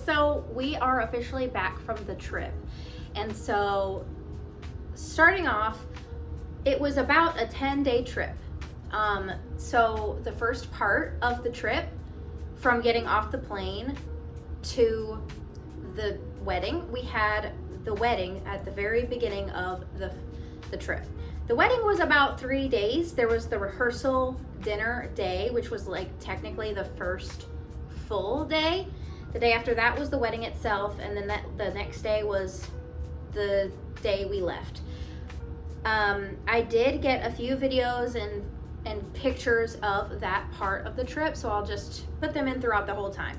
So we are officially back from the trip. And so starting off, it was about a 10-day trip. So the first part of the trip, from getting off the plane to the wedding, we had the wedding at the very beginning of the trip. The wedding was about 3 days. There was the rehearsal dinner day, which was like technically the first full day. The day after that was the wedding itself, and then the next day was the day we left. I did get a few videos and pictures of that part of the trip, so I'll just put them in throughout the whole time.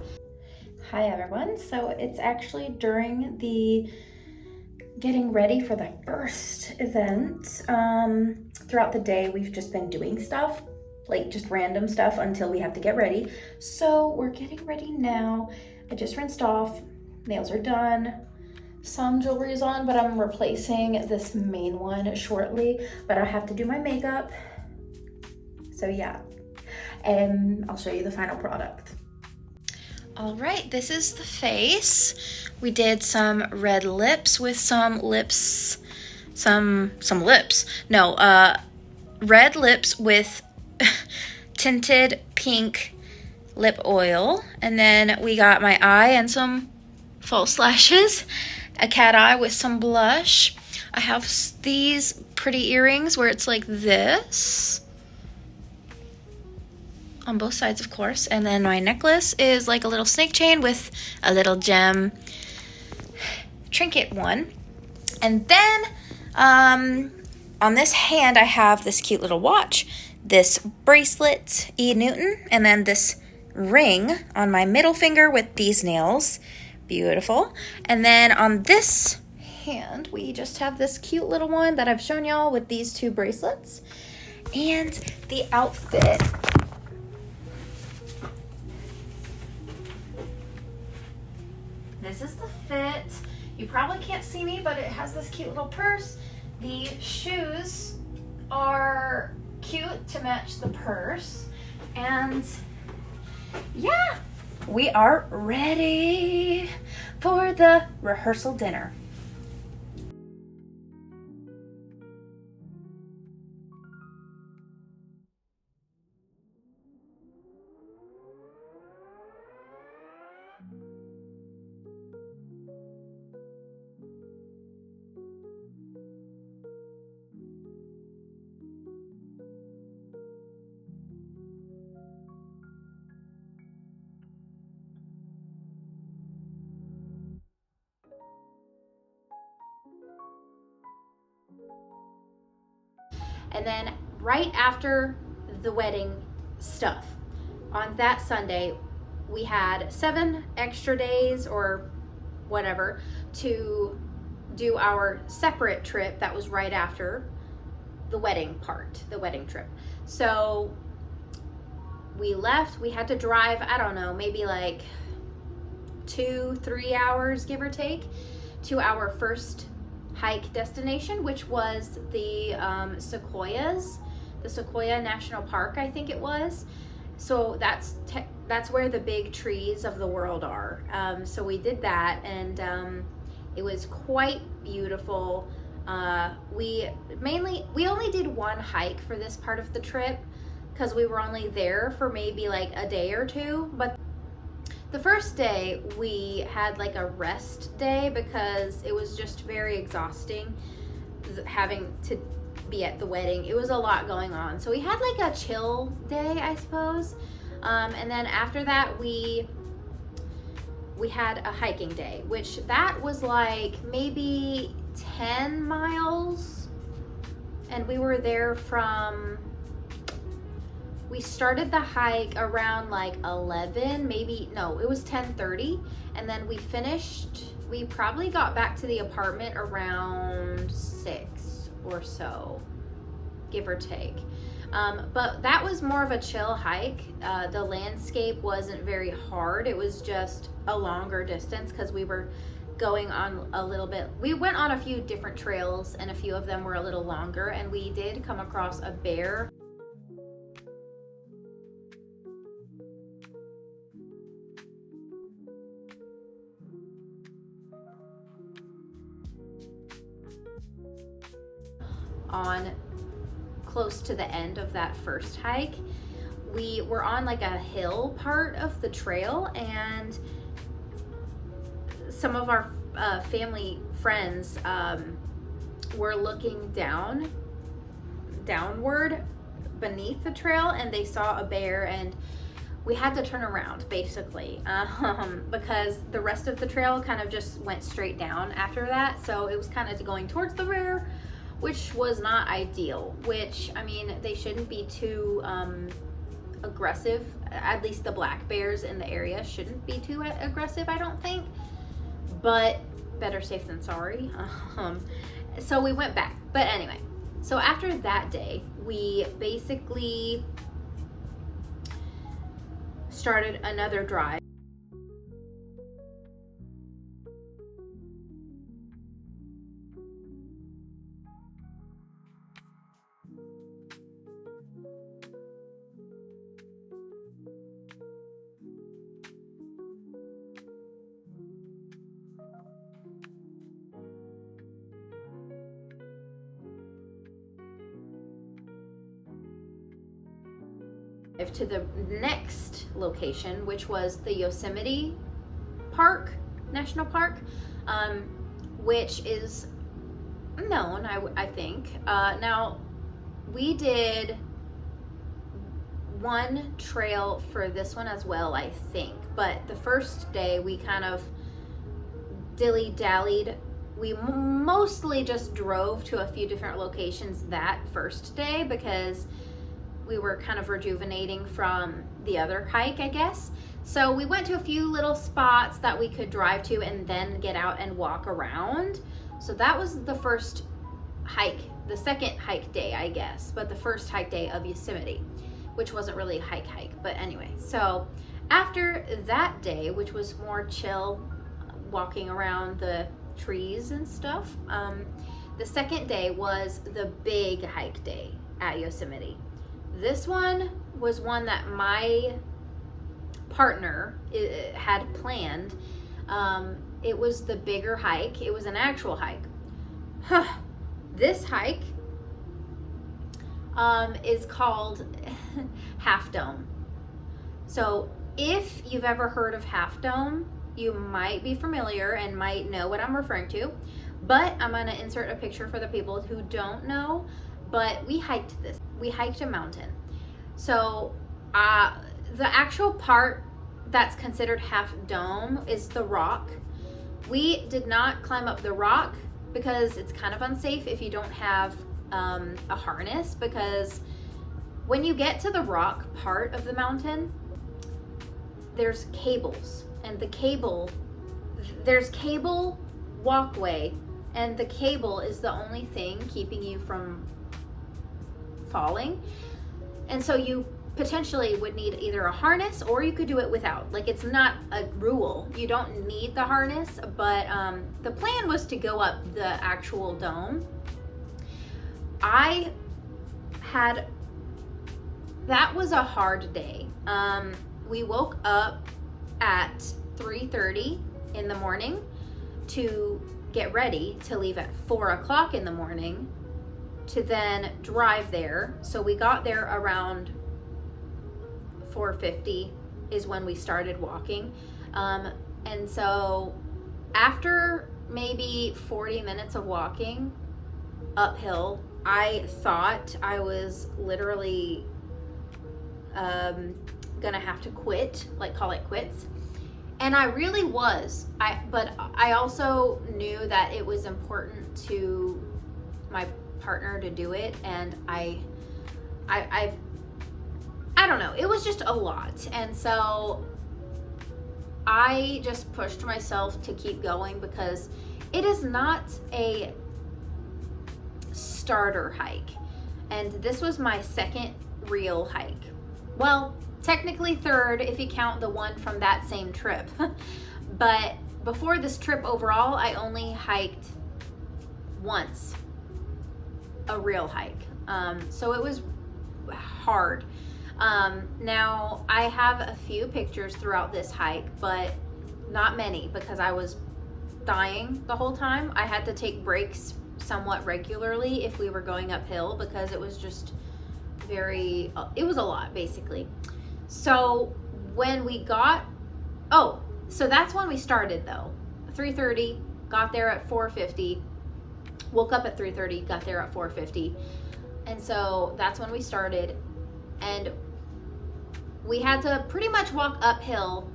Hi everyone, so it's actually during the getting ready for the first event. Throughout the day we've just been doing stuff, like just random stuff until we have to get ready. So we're getting ready now. I just rinsed off, nails are done, some jewelry is on, but I'm replacing this main one shortly, but I have to do my makeup. So yeah, and I'll show you the final product. All right, this is the face. We did some red lips with red lips with tinted pink lip oil. And then we got my eye and some false lashes, a cat eye with some blush. I have these pretty earrings where it's like this on both sides, of course. And then my necklace is like a little snake chain with a little gem trinket one. And then on this hand, I have this cute little watch, this bracelet, E. Newton, and then this ring on my middle finger with these nails. Beautiful. And then on this hand, we just have this cute little one that I've shown y'all with these two bracelets. And the outfit. This is the fit. You probably can't see me, but it has this cute little purse. The shoes are cute to match the purse. And yeah, we are ready for the rehearsal dinner. And then right after the wedding stuff, on that Sunday, we had 7 extra days or whatever to do our separate trip that was right after the wedding part, the wedding trip. So we left, we had to drive, I don't know, maybe like 2-3 hours, give or take, to our first hike destination, which was the Sequoias, the Sequoia National Park, I think it was. So that's where the big trees of the world are. So we did that, and it was quite beautiful. We only did one hike for this part of the trip because we were only there for maybe like a day or two. But the first day we had like a rest day because it was just very exhausting having to be at the wedding. It was a lot going on. So we had like a chill day, I suppose. And then after that we had a hiking day, which that was like maybe 10 miles. And we were there we started the hike around like 11, it was 10:30, and then we probably got back to the apartment around 6 or so, give or take. But that was more of a chill hike. The landscape wasn't very hard. It was just a longer distance because we were going on a little bit. We went on a few different trails and a few of them were a little longer, and we did come across a bear. on close to the end of that first hike, we were on like a hill part of the trail, and some of our family friends were looking downward beneath the trail, and they saw a bear, and we had to turn around basically because the rest of the trail kind of just went straight down after that. So it was kind of going towards the rear, which was not ideal, which, I mean, they shouldn't be too aggressive. At least the black bears in the area shouldn't be too aggressive, I don't think, but better safe than sorry. So we went back. But anyway, so after that day, we basically started another drive. To the next location, which was the Yosemite Park, National Park, which is known, I think. Now, we did one trail for this one as well, I think, but the first day we kind of dilly-dallied. We mostly just drove to a few different locations that first day because we were kind of rejuvenating from the other hike, I guess. So we went to a few little spots that we could drive to and then get out and walk around. So that was the first hike, the second hike day, I guess, but the first hike day of Yosemite, which wasn't really a hike, but anyway. So after that day, which was more chill, walking around the trees and stuff, the second day was the big hike day at Yosemite. This one was one that my partner had planned. It was the bigger hike. It was an actual hike. This hike is called Half Dome. So if you've ever heard of Half Dome, you might be familiar and might know what I'm referring to, but I'm going to insert a picture for the people who don't know. But we hiked this. We hiked a mountain. So the actual part that's considered Half Dome is the rock. We did not climb up the rock because it's kind of unsafe if you don't have a harness, because when you get to the rock part of the mountain, there's cables, and there's cable walkway, and the cable is the only thing keeping you from falling. And so you potentially would need either a harness, or you could do it without. Like, it's not a rule, you don't need the harness, but the plan was to go up the actual dome. That was a hard day. We woke up at 3:30 in the morning to get ready to leave at 4 o'clock in the morning to then drive there. So we got there around 4:50 is when we started walking. And so after maybe 40 minutes of walking uphill, I thought I was literally gonna have to quit, like call it quits. And I really was. But I also knew that it was important to my partner to do it, and I don't know, it was just a lot. And so I just pushed myself to keep going, because it is not a starter hike. And this was my second real hike. Well, technically third if you count the one from that same trip. But before this trip overall, I only hiked once, a real hike. So it was hard. Now I have a few pictures throughout this hike, but not many, because I was dying the whole time. I had to take breaks somewhat regularly if we were going uphill, because it was just it was a lot basically. So when we got, so that's when we started though. 3:30, got there at 4:50, woke up at 3:30, got there at 4:50. And so that's when we started. And we had to pretty much walk uphill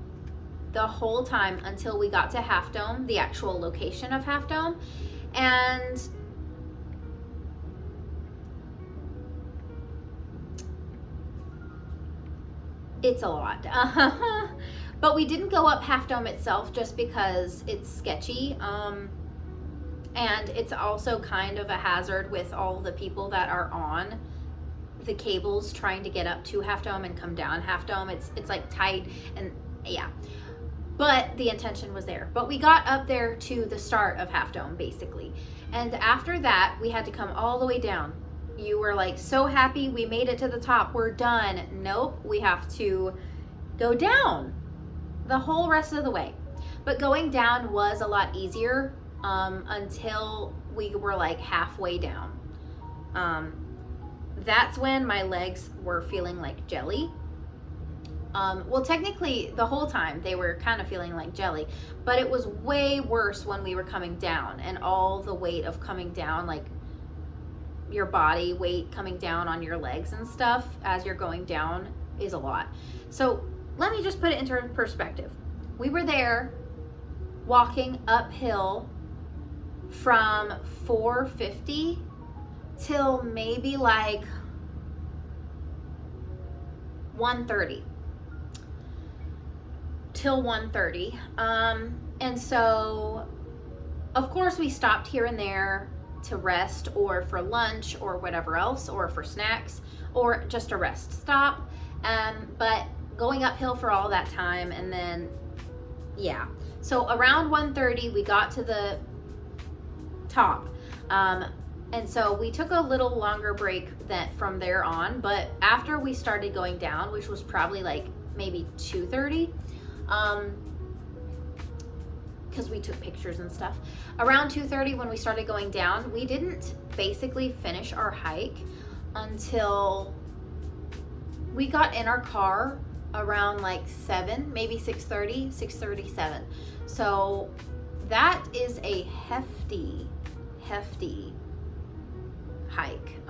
the whole time until we got to Half Dome, the actual location of Half Dome. And it's a lot. But we didn't go up Half Dome itself just because it's sketchy. And it's also kind of a hazard with all the people that are on the cables trying to get up to Half Dome and come down Half Dome. It's like tight, and yeah. But the intention was there. But we got up there to the start of Half Dome basically. And after that, we had to come all the way down. You were like so happy we made it to the top, we're done. Nope, we have to go down the whole rest of the way. But going down was a lot easier until we were like halfway down. That's when my legs were feeling like jelly. Well, technically the whole time they were kind of feeling like jelly, but it was way worse when we were coming down, and all the weight of coming down, like your body weight coming down on your legs and stuff as you're going down, is a lot. So let me just put it into perspective. We were there walking uphill from 4:50 till maybe like 1:30. Till 1:30. And so of course we stopped here and there to rest, or for lunch, or whatever else, or for snacks, or just a rest stop. But going uphill for all that time, and then yeah. So around 1:30 we got to the top. And so we took a little longer break from there on, but after we started going down, which was probably like maybe 2:30, because we took pictures and stuff. Around 2:30 when we started going down, we didn't basically finish our hike until we got in our car around like 7, maybe 6:30, 6:37. So that is a hefty hike.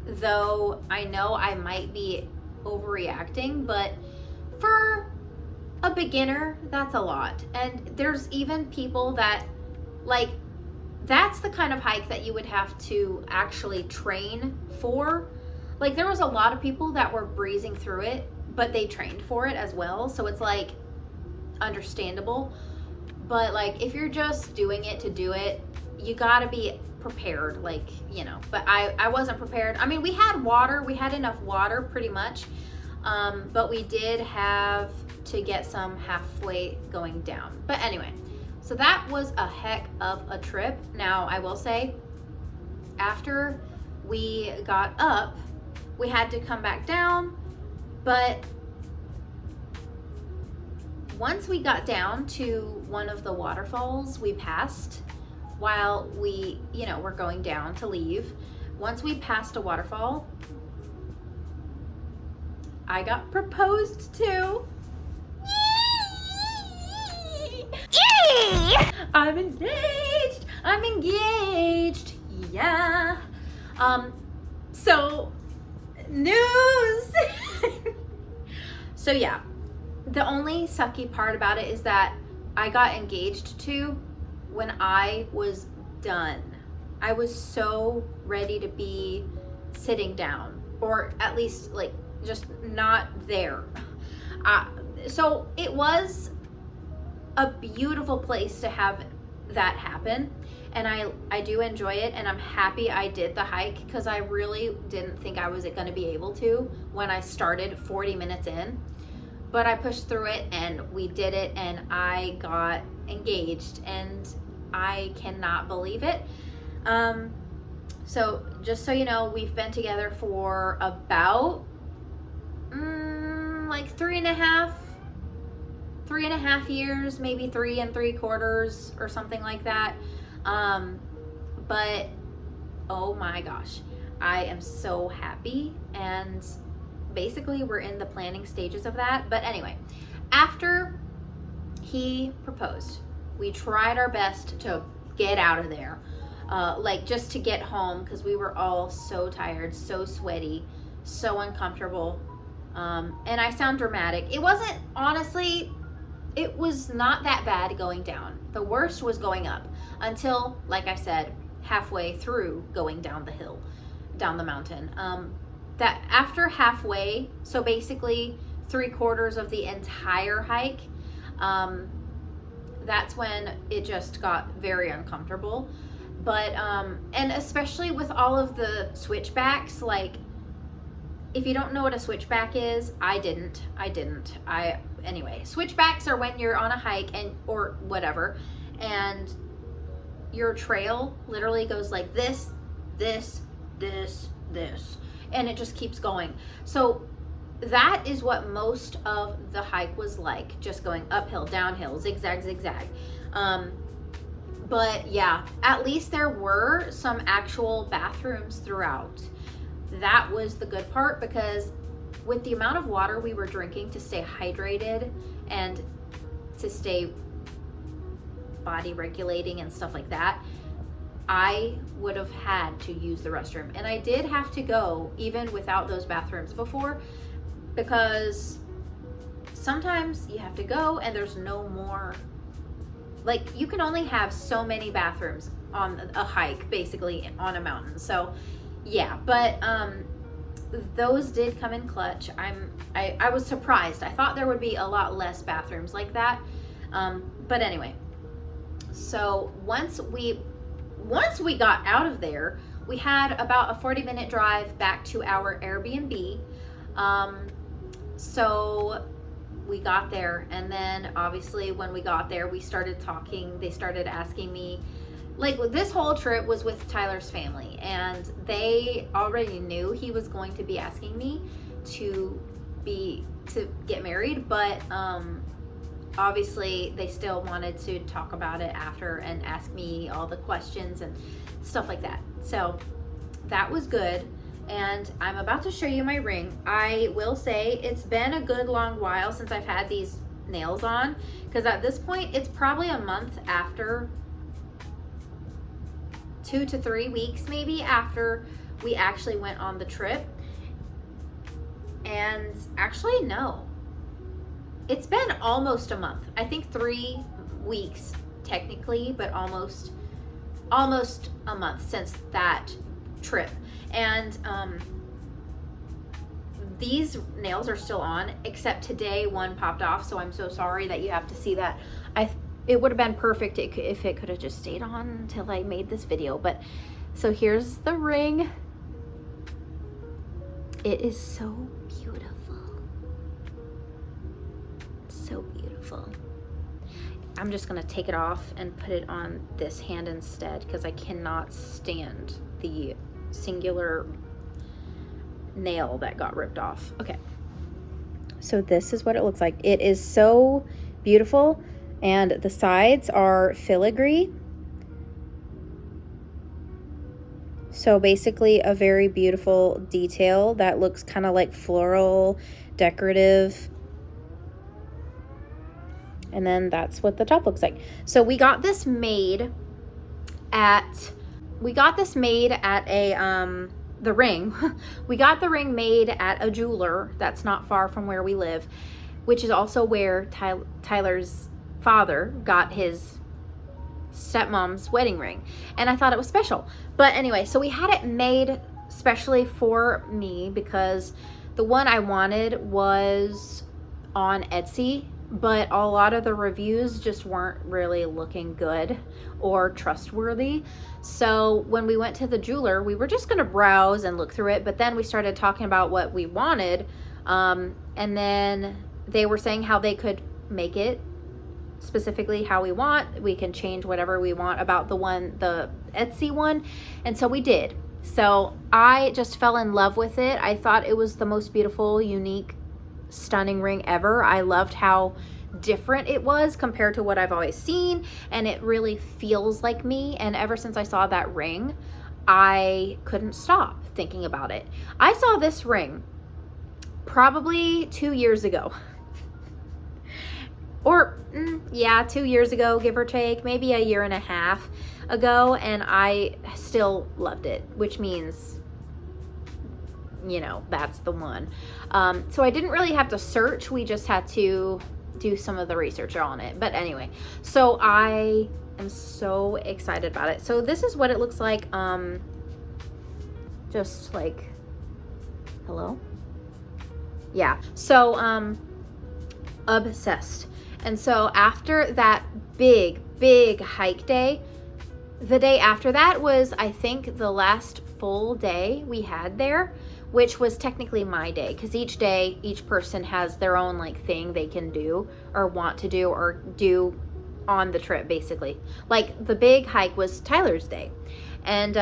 Though I know I might be overreacting, but for a beginner, that's a lot. And there's even people that, like, that's the kind of hike that you would have to actually train for. Like, there was a lot of people that were breezing through it, but they trained for it as well. So it's like understandable. But like, if you're just doing it to do it, you gotta be prepared, like, you know. But I wasn't prepared. I mean, we had water, we had enough water pretty much, but we did have to get some halfway going down. But anyway, so that was a heck of a trip. Now I will say, after we got up, we had to come back down, but once we got down to one of the waterfalls we passed while we, you know, were going down to leave, once we passed a waterfall, I got proposed to. Yay! I'm engaged. Yeah. So news. So yeah, the only sucky part about it is that I got engaged to when I was done. I was so ready to be sitting down, or at least like just not there. So it was a beautiful place to have that happen, and I do enjoy it, and I'm happy I did the hike, because I really didn't think I was going to be able to when I started 40 minutes in. But I pushed through it, and we did it, and I got engaged, and I cannot believe it. So just so you know, we've been together for about like 3.5 years, maybe 3 3/4 or something like that. But oh my gosh, I am so happy. And basically we're in the planning stages of that. But anyway, after he proposed, we tried our best to get out of there, like just to get home, because we were all so tired, so sweaty, so uncomfortable. And I sound dramatic. It wasn't, honestly, it was not that bad going down. The worst was going up until, like I said, halfway through going down the hill, down the mountain. That after halfway, so basically 3/4 of the entire hike, that's when it just got very uncomfortable. But and especially with all of the switchbacks, like, if you don't know what a switchback is, anyway, switchbacks are when you're on a hike or whatever, and your trail literally goes like this, and it just keeps going. So that is what most of the hike was like, just going uphill, downhill, zigzag. But yeah, at least there were some actual bathrooms throughout. That was the good part, because with the amount of water we were drinking to stay hydrated and to stay body regulating and stuff like that, I would have had to use the restroom. And I did have to go even without those bathrooms before, because sometimes you have to go and there's no more, like, you can only have so many bathrooms on a hike, basically, on a mountain. So yeah, but those did come in clutch. I was surprised. I thought there would be a lot less bathrooms like that. But anyway, so once we got out of there, we had about a 40-minute drive back to our Airbnb. So we got there, and then obviously when we got there, we started talking. They started asking me, like, this whole trip was with Tyler's family, and they already knew he was going to be asking me to get married, but obviously they still wanted to talk about it after and ask me all the questions and stuff like that. So that was good. And I'm about to show you my ring. I will say it's been a good long while since I've had these nails on, because at this point it's probably a month after, 2 to 3 weeks maybe after we actually went on the trip. And actually, no, it's been almost a month. I think 3 weeks technically, but almost a month since that trip. And these nails are still on, except today one popped off, so I'm so sorry that you have to see that. It would have been perfect if it could have just stayed on until I made this video. But so here's the ring. It is so beautiful. So beautiful. I'm just gonna take it off and put it on this hand instead, because I cannot stand the singular nail that got ripped off. Okay, so this is what it looks like. It is so beautiful, and the sides are filigree. So basically a very beautiful detail that looks kind of like floral, decorative. And then that's what the top looks like. So we got this made at a the ring. We got the ring made at a jeweler that's not far from where we live, which is also where Tyler's father got his stepmom's wedding ring, and I thought it was special. But anyway, so we had it made specially for me because the one I wanted was on Etsy, but a lot of the reviews just weren't really looking good or trustworthy. So when we went to the jeweler, we were just going to browse and look through it, but then we started talking about what we wanted, and then they were saying how they could make it specifically how we want. We can change whatever we want about the Etsy one, and so we did. So I just fell in love with it. I thought it was the most beautiful, unique, stunning ring ever. I loved how different it was compared to what I've always seen, and it really feels like me. And ever since I saw that ring, I couldn't stop thinking about it. I saw this ring probably 2 years ago. Or, yeah, 2 years ago, give or take, maybe a year and a half ago, and I still loved it, which means, you know, that's the one. So I didn't really have to search. We just had to do some of the research on it. But anyway, so I am so excited about it. So this is what it looks like. Just like, hello? Yeah. So, obsessed. And so after that big hike day, the day after that was, I think, the last full day we had there, which was technically my day, because each day, each person has their own like thing they can do or want to do or do on the trip, basically. Like the big hike was Tyler's day, and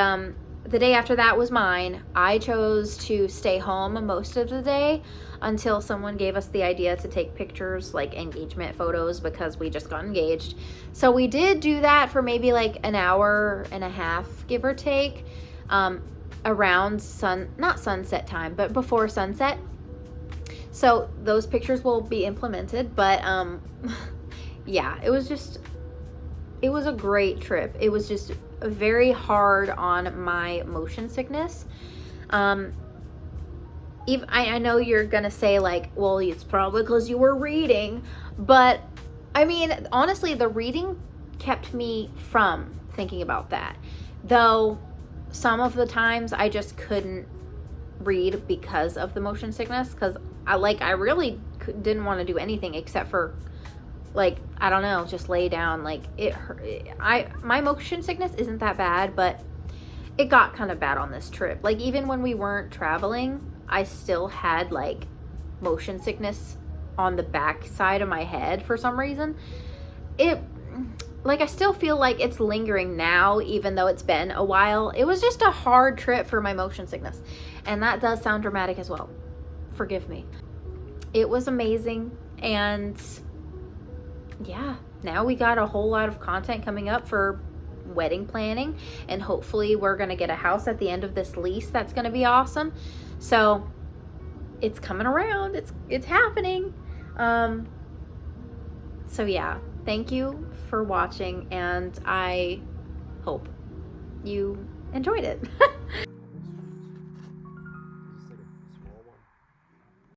the day after that was mine. I chose to stay home most of the day until someone gave us the idea to take pictures, like engagement photos, because we just got engaged. So we did do that for maybe like an hour and a half, give or take, around not sunset time, but before sunset. So those pictures will be implemented, but yeah, it was a great trip. It was just very hard on my motion sickness. Even I know you're gonna say like, well, it's probably because you were reading, but I mean, honestly, the reading kept me from thinking about that. Though some of the times I just couldn't read because of the motion sickness, because I really didn't want to do anything except for, like, I don't know, just lay down. Like, it hurt. My motion sickness isn't that bad, but it got kind of bad on this trip. Like, even when we weren't traveling, I still had like motion sickness on the back side of my head for some reason. I still feel like it's lingering now, even though it's been a while. It was just a hard trip for my motion sickness, and that does sound dramatic as well. Forgive me. It was amazing, and yeah, now we got a whole lot of content coming up for wedding planning, and hopefully we're gonna get a house at the end of this lease. That's gonna be awesome. So it's coming around. It's happening. So yeah, thank you for watching, and I hope you enjoyed it.